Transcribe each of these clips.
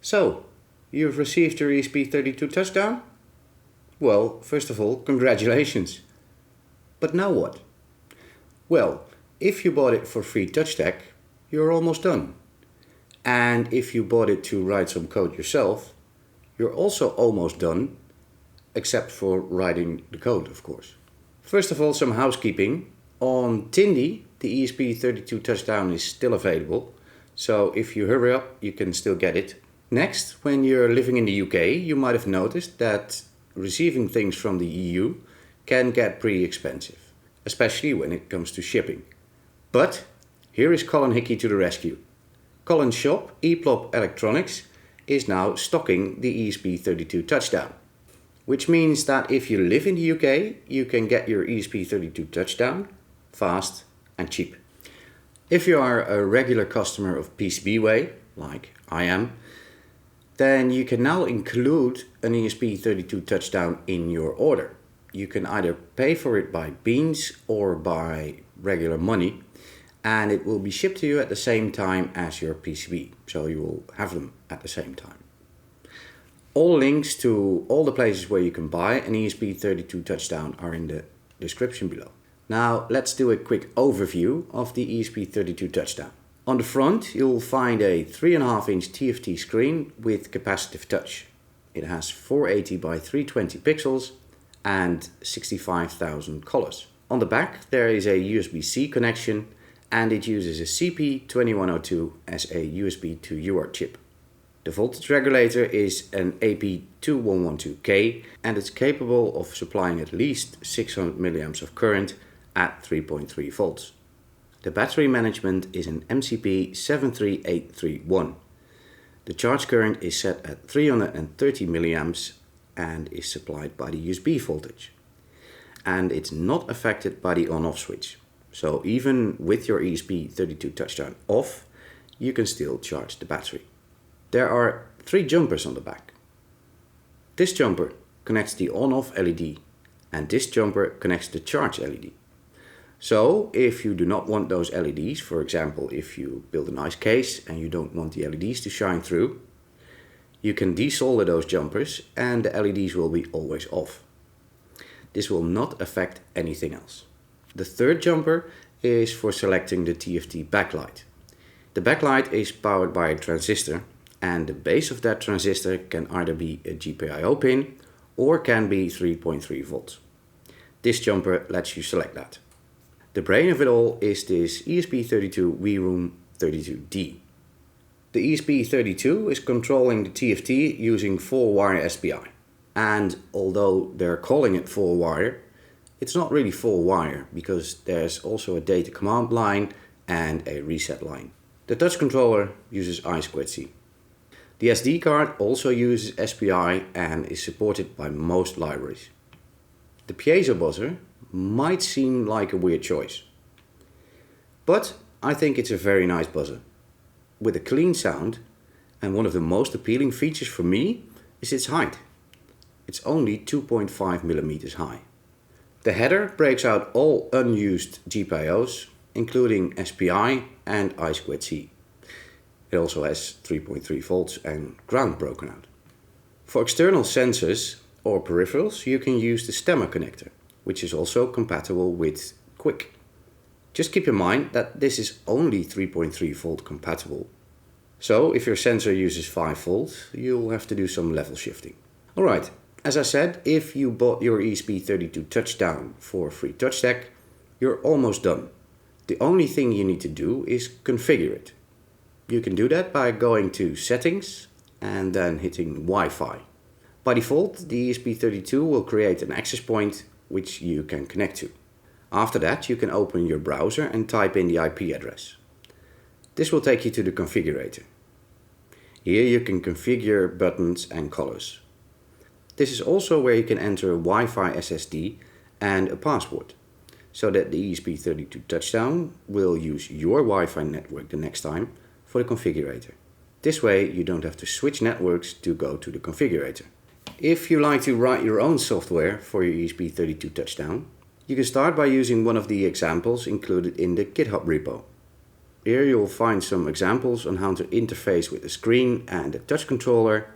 So, you've received your ESP32 TouchDown? Well, first of all, congratulations. But now what? Well, if you bought it for FreeTouchDeck, you're almost done. And if you bought it to write some code yourself, you're also almost done, except for writing the code, of course. First of all, some housekeeping. On Tindie, the ESP32 TouchDown is still available, so if you hurry up, you can still get it. Next, when you're living in the UK, you might have noticed that receiving things from the EU can get pretty expensive, especially when it comes to shipping. But here is Colin Hickey to the rescue. Colin's shop, Eplop Electronics, is now stocking the ESP32 TouchDown, which means that if you live in the UK, you can get your ESP32 TouchDown fast and cheap. If you are a regular customer of PCBWay, like I am, then you can now include an ESP32 TouchDown in your order. You can either pay for it by beans or by regular money, and it will be shipped to you at the same time as your PCB, so you will have them at the same time. All links to all the places where you can buy an ESP32 TouchDown are in the description below. Now let's do a quick overview of the ESP32 TouchDown. On the front you'll find a 3.5-inch TFT screen with capacitive touch. It has 480 by 320 pixels and 65,000 colors. On the back there is a USB-C connection and it uses a CP2102 as a USB to UART chip. The voltage regulator is an AP2112K and it's capable of supplying at least 600 mA of current at 3.3 volts. The battery management is an MCP73831. The charge current is set at 330 mA and is supplied by the USB voltage. And it's not affected by the on-off switch. So even with your ESP32 TouchDown off, you can still charge the battery. There are 3 jumpers on the back. This jumper connects the on-off LED and this jumper connects the charge LED. So if you do not want those LEDs, for example if you build a nice case and you don't want the LEDs to shine through, you can desolder those jumpers and the LEDs will be always off. This will not affect anything else. The third jumper is for selecting the TFT backlight. The backlight is powered by a transistor and the base of that transistor can either be a GPIO pin or can be 3.3 volts. This jumper lets you select that. The brain of it all is this ESP32 rewritten32D. The ESP32 is controlling the TFT using 4-wire SPI. And although they're calling it 4-wire, it's not really 4-wire because there's also a data command line and a reset line. The touch controller uses I2C. The SD card also uses SPI and is supported by most libraries. The piezo buzzer might seem like a weird choice, but I think it's a very nice buzzer with a clean sound, and one of the most appealing features for me is its height. It's only 2.5 mm high. The header breaks out all unused GPIOs, including SPI and I2C. It also has 3.3 volts and ground broken out. For external sensors or peripherals you can use the stemma connector, which is also compatible with QUIC. Just keep in mind that this is only 3.3 volt compatible. So if your sensor uses 5 volts, you'll have to do some level shifting. Alright, as I said, if you bought your ESP32 TouchDown for FreeTouchDeck, you're almost done. The only thing you need to do is configure it. You can do that by going to Settings and then hitting Wi-Fi. By default, the ESP32 will create an access point which you can connect to. After that, you can open your browser and type in the IP address. This will take you to the configurator. Here you can configure buttons and colors. This is also where you can enter a Wi-Fi SSD and a password, so that the ESP32 TouchDown will use your Wi-Fi network the next time for the configurator. This way you don't have to switch networks to go to the configurator. If you like to write your own software for your ESP32 TouchDown, you can start by using one of the examples included in the Github Repo. Here you'll find some examples on how to interface with the screen and the touch controller,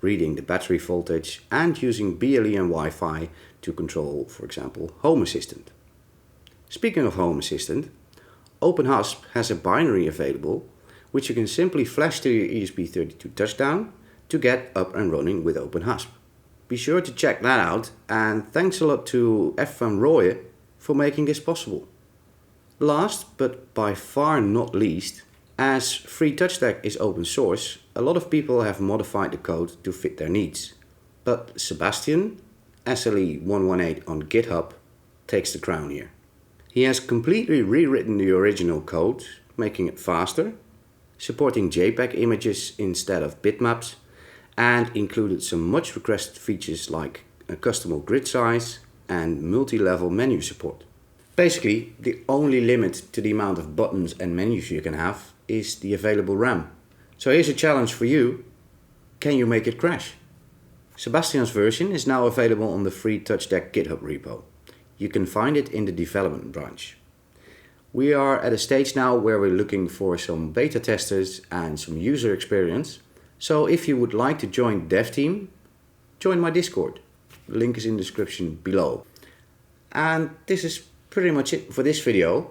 reading the battery voltage and using BLE and Wi-Fi to control, for example, Home Assistant. Speaking of Home Assistant, OpenHASP has a binary available which you can simply flash to your ESP32 TouchDown to get up and running with OpenHASP. Be sure to check that out, and thanks a lot to F van Rooyen for making this possible. Last but by far not least, as FreeTouchDeck is open source, a lot of people have modified the code to fit their needs. But Sebastian, SLE118 on GitHub, takes the crown here. He has completely rewritten the original code, making it faster, supporting JPEG images instead of bitmaps, and included some much requested features like a customizable grid size and multi-level menu support. Basically, the only limit to the amount of buttons and menus you can have is the available RAM. So here's a challenge for you. Can you make it crash? Sebastian's version is now available on the FreeTouchDeck Github Repo. You can find it in the development branch. We are at a stage now where we're looking for some beta testers and some user experience. So if you would like to join the dev team, join my Discord. The link is in the description below. And this is pretty much it for this video.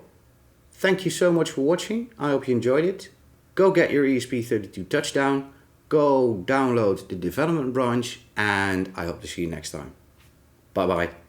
Thank you so much for watching. I hope you enjoyed it. Go get your ESP32 TouchDown. Go download the development branch, and I hope to see you next time. Bye bye.